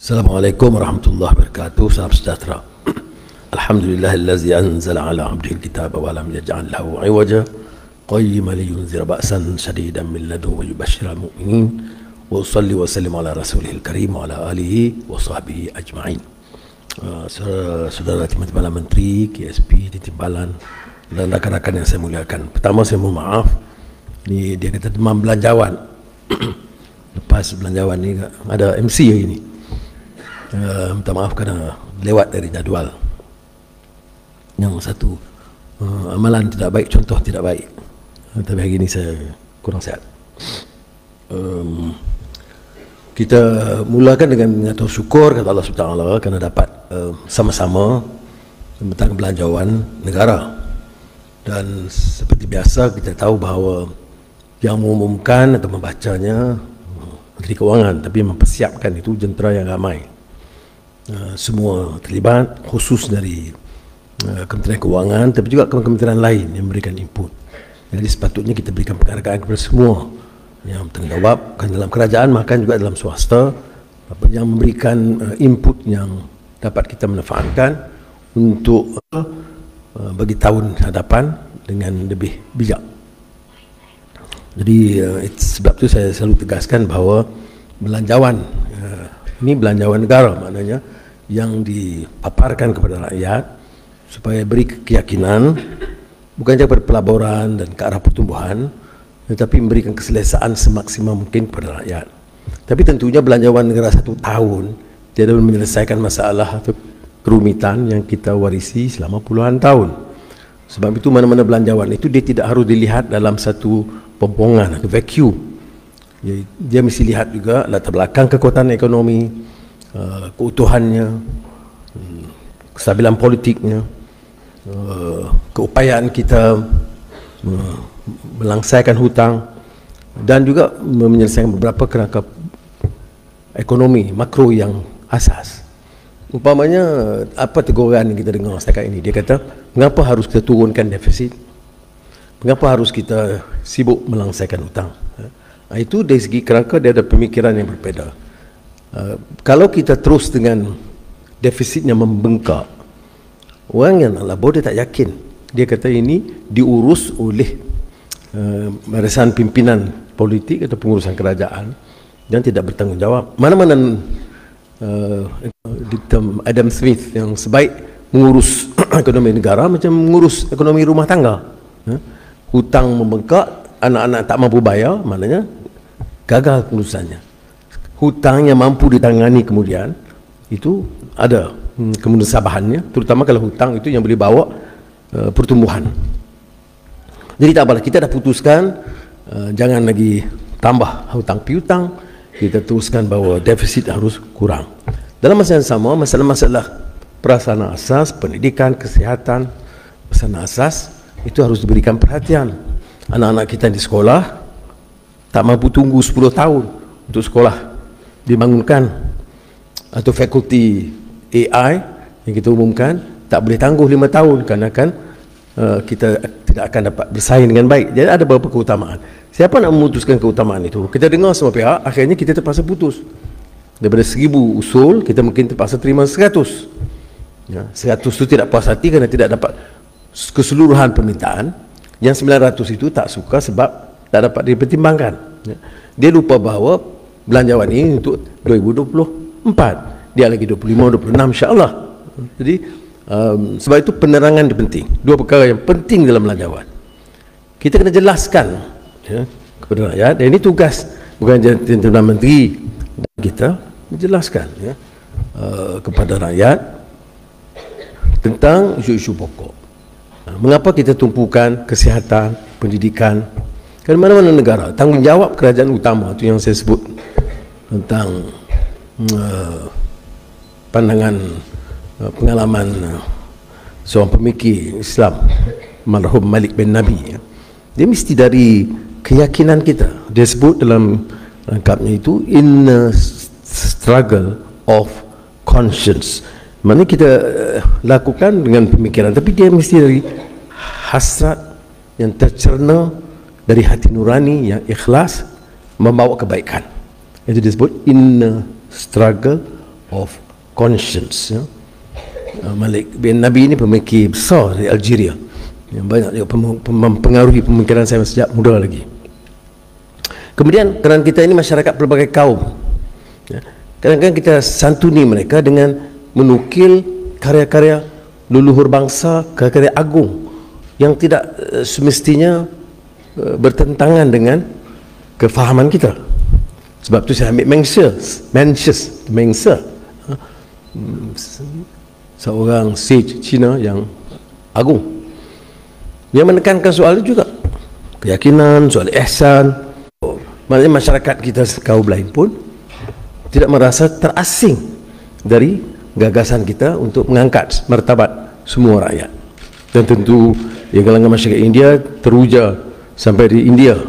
Assalamualaikum warahmatullahi wabarakatuh. Salam sejahtera. Alhamdulillahillazi anzala ala abdihil kitaba wa lam yaj'al lahu 'iwaja qayyiman liyunzira ba'san shadidan min ladunhu wa yubashshiral mu'minin wa usalli wa sallim ala rasulihil karim wa ala alihi wa sahbihi ajma'in. Saudara Timbalan Menteri, KSP di Timbalan dan rakan-rakan yang saya muliakan. Pertama saya mohon maaf, ni dia kata demam belanjawan. Lepas belanjawan ni ada MC hari ni. Minta maaf kerana lewat dari jadual. Yang satu amalan tidak baik, contoh tidak baik. Tapi hari ini saya kurang sihat. Kita mulakan dengan mengatur syukur kepada Allah SWT kerana dapat sama-sama tentang belanjawan negara. Dan seperti biasa kita tahu bahawa yang mengumumkan atau membacanya Menteri Kewangan, tapi mempersiapkan itu jentera yang ramai. Semua terlibat, khusus dari Kementerian Kewangan, tapi juga kementerian lain yang memberikan input. Jadi sepatutnya kita berikan penghargaan kepada semua yang bertanggungjawab, bukan dalam kerajaan, bahkan juga dalam swasta, yang memberikan input yang dapat kita manfaatkan untuk bagi tahun hadapan dengan lebih bijak. Jadi sebab itu saya selalu tegaskan bahawa belanjawan ini belanjawan negara, maknanya yang dipaparkan kepada rakyat supaya beri keyakinan bukan saja pada pelaburan dan ke arah pertumbuhan, tetapi memberikan keselesaan semaksimal mungkin kepada rakyat. Tapi tentunya belanjawan negara 1 tahun tidak menyelesaikan masalah atau kerumitan yang kita warisi selama puluhan tahun. Sebab itu mana-mana belanjawan itu dia tidak harus dilihat dalam satu pompongan atau vacuum. Dia mesti lihat juga latar belakang kekuatan ekonomi, keutuhannya, kestabilan politiknya, keupayaan kita melangsaikan hutang dan juga menyelesaikan beberapa kerangka ekonomi makro yang asas. Umpamanya apa teguran yang kita dengar setakat ini, dia kata mengapa harus kita turunkan defisit, mengapa harus kita sibuk melangsaikan hutang. Itu dari segi kerangka dia ada pemikiran yang berbeza. Kalau kita terus dengan defisitnya membengkak, orang yang nak labur dia tak yakin. Dia kata ini diurus oleh barisan pimpinan politik atau pengurusan kerajaan dan tidak bertanggungjawab. Mana-mana Adam Smith yang sebaik mengurus ekonomi negara macam mengurus ekonomi rumah tangga. Hutang membengkak, anak-anak tak mampu bayar, maknanya gagal pengurusannya. Hutang yang mampu ditangani kemudian itu ada kemudasabahannya, terutama kalau hutang itu yang boleh bawa pertumbuhan. Jadi tak apalah, kita dah putuskan jangan lagi tambah hutang piutang, kita teruskan bahawa defisit harus kurang. Dalam masa yang sama, masalah-masalah prasarana asas, pendidikan, kesihatan, prasarana asas itu harus diberikan perhatian. Anak-anak kita di sekolah tak mampu tunggu 10 tahun untuk sekolah dibangunkan, atau fakulti AI yang kita umumkan tak boleh tangguh 5 tahun kerana kita tidak akan dapat bersaing dengan baik. Jadi ada beberapa keutamaan. Siapa nak memutuskan keutamaan itu? Kita dengar semua pihak, akhirnya kita terpaksa putus. Daripada 1000 usul, kita mungkin terpaksa terima 100. 100 itu tidak puas hati kerana tidak dapat keseluruhan permintaan. Yang 900 itu tak suka sebab tak dapat dipertimbangkan. Dia lupa bahawa belanjawan ini untuk 2024, dia lagi 25, 26 insya-Allah. Jadi sebab itu penerangan dia penting. Dua perkara yang penting dalam belanjawan. Kita kena jelaskan kepada rakyat, dan ini tugas bukan Perdana Menteri dan kita menjelaskan kepada rakyat tentang isu-isu pokok. Mengapa kita tumpukan kesihatan, pendidikan? Kerana mana-mana negara, tanggungjawab kerajaan utama itu yang saya sebut tentang pandangan pengalaman seorang pemikir Islam, marhum Malik bin Nabi. Dia mesti dari keyakinan kita. Dia sebut dalam rangkapnya itu inner struggle of conscience. Mana kita lakukan dengan pemikiran, tapi dia mesti dari hasrat yang tercerna dari hati nurani yang ikhlas membawa kebaikan. Itu disebut inner struggle of conscience. Ya. Malik bin Nabi ini pemikir besar dari Algeria yang banyak mempengaruhi pemikiran saya sejak muda lagi. Kemudian kerana kita ini masyarakat pelbagai kaum, ya, kadang-kadang kita santuni mereka dengan menukil karya-karya leluhur bangsa, karya-karya agung yang tidak semestinya bertentangan dengan kefahaman kita. Sebab tu saya ambil Mencius, seorang sage Cina yang agung, dia menekankan soal itu juga, keyakinan, soal ihsan. Maknanya masyarakat kita kaum lain pun tidak merasa terasing dari gagasan kita untuk mengangkat martabat semua rakyat. Dan tentu di kalangan masyarakat India teruja sampai di India.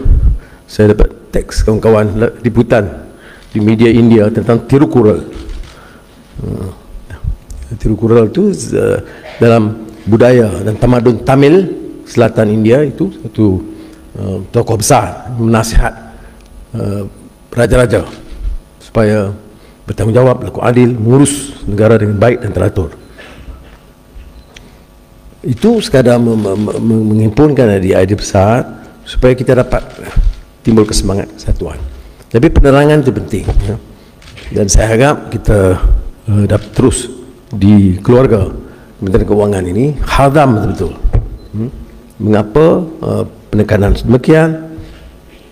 Saya dapat teks kawan-kawan liputan di media India tentang Tirukural. Tirukural itu dalam budaya dan tamadun Tamil selatan India itu satu tokoh besar menasihat raja-raja supaya bertanggungjawab, berlaku adil, mengurus negara dengan baik dan teratur. Itu sekadar menghimpunkan idea besar supaya kita dapat timbul kesemangat kesatuan. Tapi penerangan itu penting, ya. Dan saya harap kita dapat terus di keluarga Kementerian Keuangan ini hadam betul-betul. Mengapa penekanan demikian,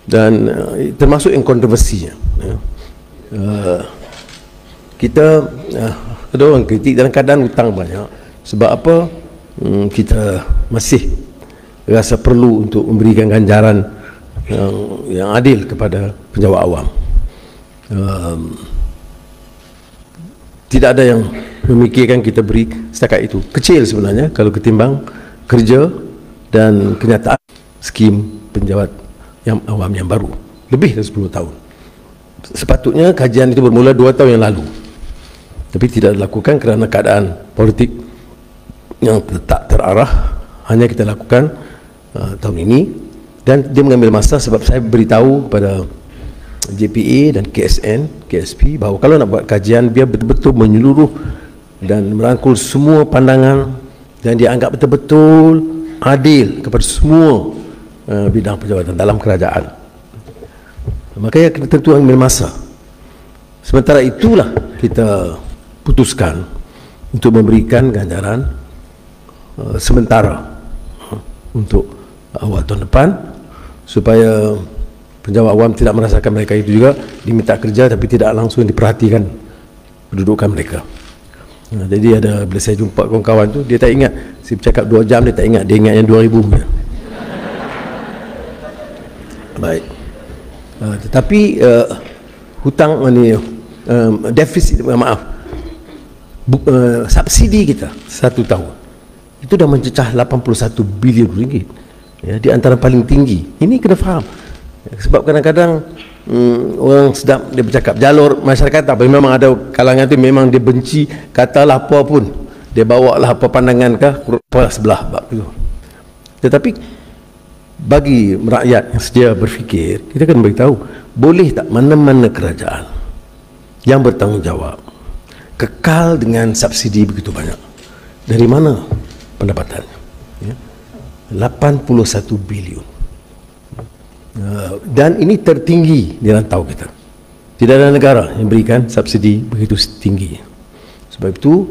dan termasuk yang kontroversinya, ya. Kita ada orang kritik dalam keadaan hutang banyak. Sebab apa? Kita masih rasa perlu untuk memberikan ganjaran yang adil kepada penjawat awam. Tidak ada yang memikirkan kita beri setakat itu. Kecil sebenarnya kalau ketimbang kerja dan kenyataan skim penjawat yang awam yang baru lebih dari 10 tahun. Sepatutnya kajian itu bermula 2 tahun yang lalu, tapi tidak dilakukan kerana keadaan politik yang tak terarah. Hanya kita lakukan tahun ini, dan dia mengambil masa sebab saya beritahu kepada JPA dan KSN, KSP bahawa kalau nak buat kajian biar betul-betul menyeluruh dan merangkul semua pandangan dan dianggap betul-betul adil kepada semua bidang penjawatan dalam kerajaan. Makanya tentu ambil masa. Sementara itulah kita putuskan untuk memberikan ganjaran sementara untuk awal tahun depan, supaya penjawat awam tidak merasakan mereka itu juga diminta kerja tapi tidak langsung diperhatikan kedudukan mereka. Jadi ada, bila saya jumpa kawan-kawan tu, dia tak ingat saya bercakap 2 jam, dia tak ingat, dia ingat yang 2000. Baik. Tetapi hutang ni, defisit, subsidi kita 1 tahun itu dah mencecah 81 bilion ringgit, ya, di antara paling tinggi. Ini kena faham, sebab kadang-kadang orang sedap dia bercakap jalur masyarakat apa, memang ada kalangan tu memang dia benci, katalah apa pun, dia bawa lah apa pandangan kah apa sebelah bab itu. Tetapi bagi rakyat yang sedia berfikir, kita kena beritahu, boleh tak mana-mana kerajaan yang bertanggungjawab kekal dengan subsidi begitu banyak? Dari mana pendapatannya? Ya, 81 bilion. Dan ini tertinggi di rantau kita. Tidak ada negara yang berikan subsidi begitu tinggi. Sebab itu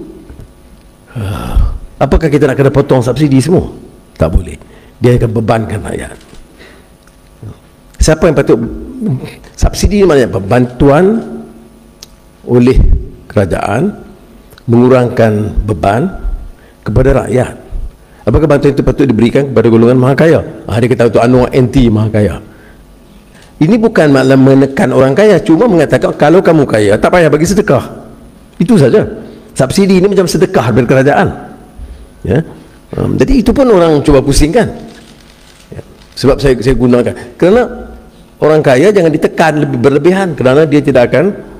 apakah kita nak kena potong subsidi semua? Tak boleh. Dia akan bebankan rakyat. Siapa yang patut subsidi? Maknanya bantuan oleh kerajaan mengurangkan beban kepada rakyat. Apakah bantuan itu patut diberikan kepada golongan maha kaya? Dia kata untuk anu anti maha kaya. Ini bukan makna menekan orang kaya, cuma mengatakan kalau kamu kaya tak payah bagi sedekah. Itu saja. Subsidi ini macam sedekah dari kerajaan, ya. Jadi itu pun orang cuba pusingkan, ya. Sebab saya gunakan kerana orang kaya jangan ditekan lebih berlebihan, kerana dia tidak akan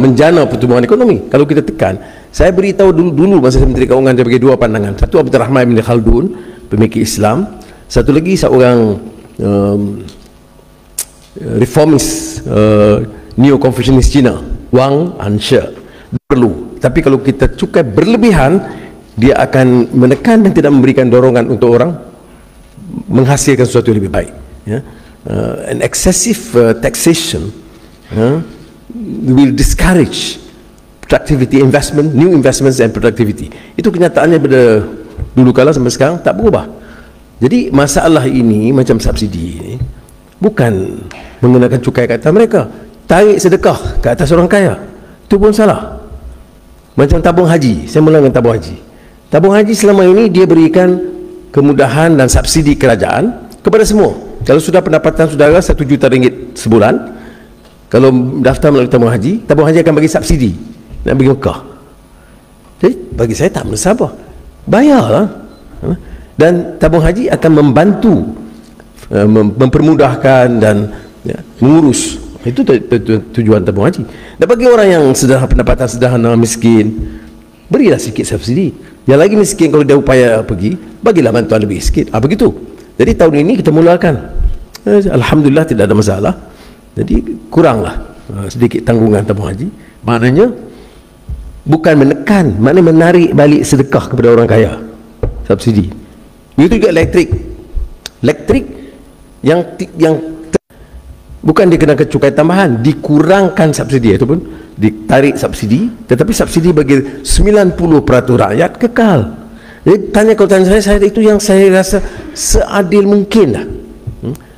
menjana pertumbuhan ekonomi kalau kita tekan. Saya beritahu dulu masa saya Menteri Keuangan, saya bagi 2 pandangan. Satu Abdul Rahman bin Khaldun, pemikir Islam. Satu lagi seorang reformis neo-Confucianist Cina, wang unsure perlu. Tapi kalau kita cukai berlebihan, dia akan menekan dan tidak memberikan dorongan untuk orang menghasilkan sesuatu yang lebih baik. An excessive taxation will discourage productivity investment, new investments and productivity. Itu kenyataannya pada dulu kala sampai sekarang tak berubah. Jadi masalah ini macam subsidi ini bukan mengenakan cukai ke atas mereka, tarik sedekah ke atas orang kaya, itu pun salah. Macam tabung haji, saya mula dengan tabung haji. Tabung haji selama ini dia berikan kemudahan dan subsidi kerajaan kepada semua. Kalau sudah pendapatan saudara 1 juta ringgit sebulan, kalau daftar melalui tabung haji akan bagi subsidi nak pergi Mekah. Jadi bagi saya tak menasabah, bayarlah. Dan tabung haji akan membantu mempermudahkan dan mengurus. Itu tujuan tabung haji. Dan bagi orang yang pendapatan sederhana, miskin, berilah sikit subsidi. Yang lagi miskin, kalau dia upaya pergi, bagilah bantuan lebih sikit. Begitu. Jadi tahun ini kita mulakan. Alhamdulillah tidak ada masalah. Jadi kuranglah sedikit tanggungan tabung haji. Maknanya bukan menekan, maknanya menarik balik sedekah kepada orang kaya, subsidi. Begitu juga elektrik. Elektrik yang bukan dikenakan cukai tambahan, dikurangkan subsidi, itu pun ditarik subsidi, tetapi subsidi bagi 90% rakyat kekal. Jadi kalau tanya saya itu yang saya rasa seadil mungkin lah.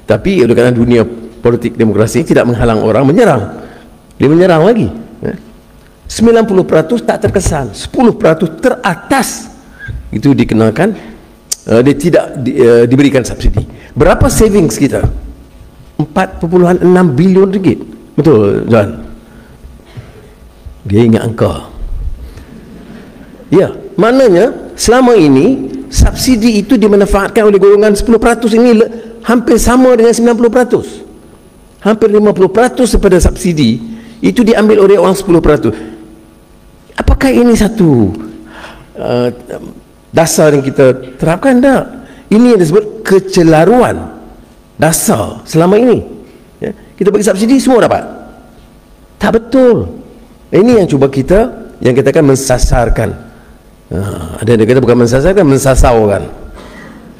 Tapi oleh kerana dunia politik demokrasi tidak menghalang orang menyerang, dia menyerang lagi. 90% tak terkesan, 10% teratas itu dikenakan, dia tidak diberikan subsidi. Berapa savings kita? 4.6 bilion ringgit. Betul, John? Dia ingat angka. Ya, maknanya selama ini subsidi itu dimanfaatkan oleh golongan 10% ini hampir sama dengan 90%. Hampir 50% daripada subsidi itu diambil oleh orang 10%. Apakah ini satu dasar yang kita terapkan? Tak. Ini yang disebut kecelaruan dasar selama ini. Kita bagi subsidi semua dapat. Tak betul. Ini yang cuba kita, yang kita akan mensasarkan. Ada yang kata bukan mensasarkan, mensasaukan.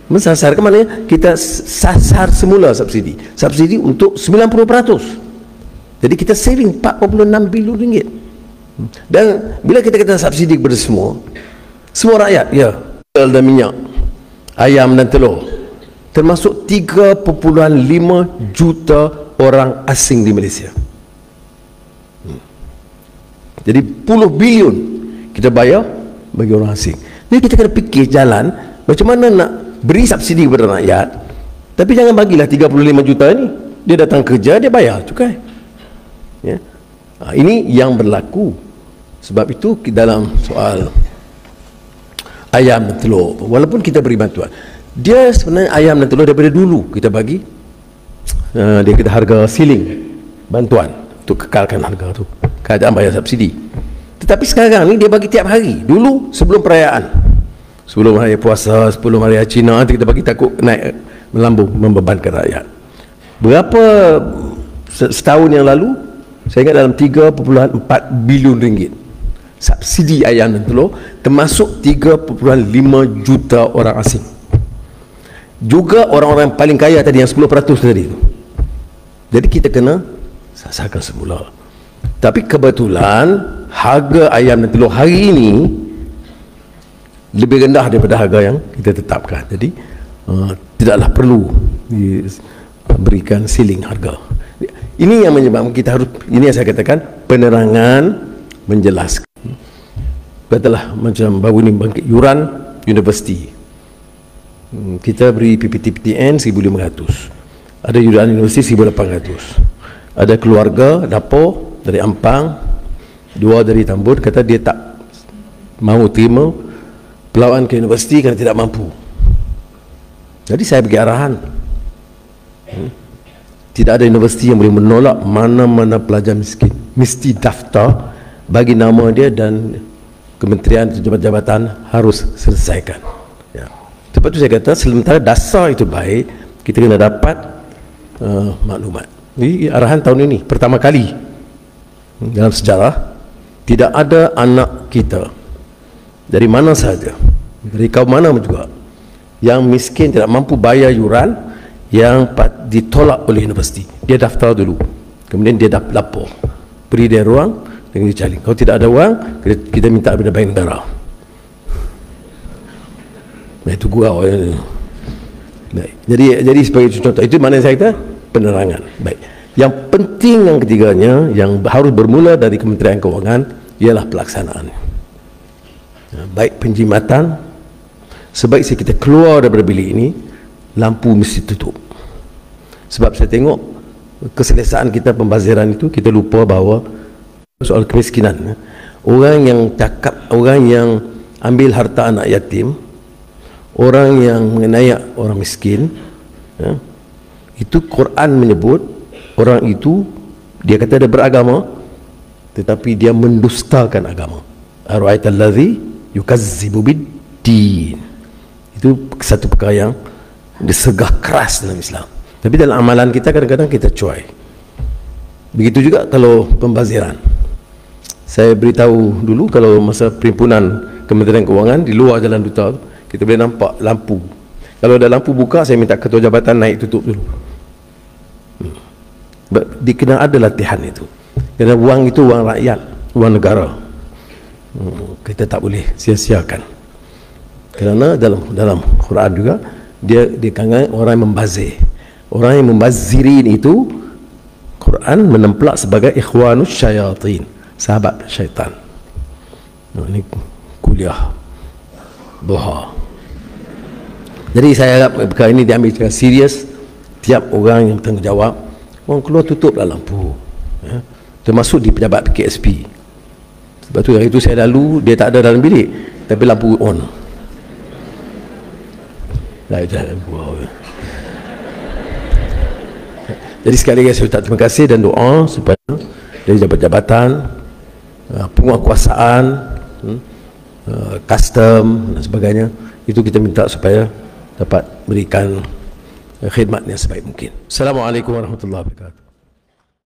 Mensasarkan maknanya kita sasar semula subsidi. Subsidi untuk 90%. Jadi kita saving 4.6 bilion ringgit. Dan bila kita kata subsidi kepada semua rakyat, ya, dan minyak, ayam dan telur, termasuk 3.5 juta orang asing di Malaysia. Jadi puluh bilion kita bayar bagi orang asing. Jadi kita kena fikir jalan macam mana nak beri subsidi kepada rakyat, tapi jangan bagilah 35 juta ni, dia datang kerja, dia bayar cukai. Ya. Ini yang berlaku. Sebab itu dalam soal ayam dan telur, walaupun kita beri bantuan, dia sebenarnya ayam dan telur daripada dulu kita bagi, dia kata harga ceiling bantuan untuk kekalkan harga tu, kerajaan bayar subsidi. Tetapi sekarang ni dia bagi tiap hari. Dulu sebelum perayaan, sebelum hari puasa, sebelum hari Cina, kita bagi takut naik melambung, membebankan rakyat. Berapa setahun yang lalu, saya ingat dalam 3.4 bilion ringgit subsidi ayam dan telur, termasuk 3.5 juta orang asing. Juga orang-orang yang paling kaya tadi, yang 10% tadi itu. Jadi kita kena sasarkan semula. Tapi kebetulan harga ayam dan telur hari ini lebih rendah daripada harga yang kita tetapkan. Jadi tidaklah perlu diberikan ceiling harga. Ini yang menyebabkan kita harus, ini yang saya katakan, penerangan menjelaskan. Katalah macam baru ni bangkit yuran universiti, kita beri PPT-PTN 1,500, ada yuran universiti 1,800, ada keluarga dapur dari Ampang, 2 dari Tambun, kata dia tak mahu terima pelawaan ke universiti kerana tidak mampu. Jadi saya bagi arahan, tidak ada universiti yang boleh menolak mana-mana pelajar miskin, mesti daftar, bagi nama dia, dan kementerian jabatan harus selesaikan. Ya. Sebab itu saya kata, sementara dasar itu baik, kita kena dapat maklumat. Jadi arahan tahun ini pertama kali dalam sejarah, tidak ada anak kita dari mana saja, dari kaum mana juga, yang miskin tidak mampu bayar yuran, yang ditolak oleh universiti. Dia daftar dulu, kemudian dia lapor, beri dia ruang dengan dicari. Kalau tidak ada wang, kita minta daripada bank negara. Nah, itu gua. Baik. Jadi sebagai contoh, itu mana saya kata penerangan. Baik. Yang penting yang ketiganya, yang harus bermula dari Kementerian Kewangan, ialah pelaksanaan. Baik penjimatan, sebaik kita keluar daripada bilik ini, lampu mesti tutup. Sebab saya tengok keselesaan kita pembaziran itu, kita lupa bahawa soal kemiskinan, orang yang cakap, orang yang ambil harta anak yatim, orang yang mengenayak orang miskin, itu Quran menyebut orang itu, dia kata dia beragama, tetapi dia mendustakan agama. Ara'aital ladzi yukazzibu bid-din. Itu satu perkara yang disegah keras dalam Islam. Tapi dalam amalan kita kadang-kadang kita cuai. Begitu juga kalau pembaziran. Saya beritahu dulu, kalau masa perhimpunan Kementerian Kewangan di luar Jalan Duta, kita boleh nampak lampu. Kalau ada lampu buka, saya minta ketua jabatan naik tutup dulu. Kena ada latihan itu. Kerana wang itu wang rakyat, wang negara. Kita tak boleh sia-siakan. Kerana dalam Quran juga dia dikatakan orang yang membazir. Orang yang membazirin itu Quran menemplak sebagai ikhwanus syayatin, sahabat syaitan. Ini kuliah duha. Jadi saya harap perkara ini diambil secara serius. Tiap orang yang bertanggungjawab, orang keluar tutuplah lampu, termasuk di pejabat PKSP. Sebab tu hari itu saya lalu, dia tak ada dalam bilik, tapi lampu on. Jadi sekali lagi saya ucap terima kasih dan doa supaya dari jabatan-jabatan, penguatkuasaan, custom dan sebagainya, itu kita minta supaya dapat berikan khidmat yang sebaik mungkin. Assalamualaikum warahmatullahi wabarakatuh.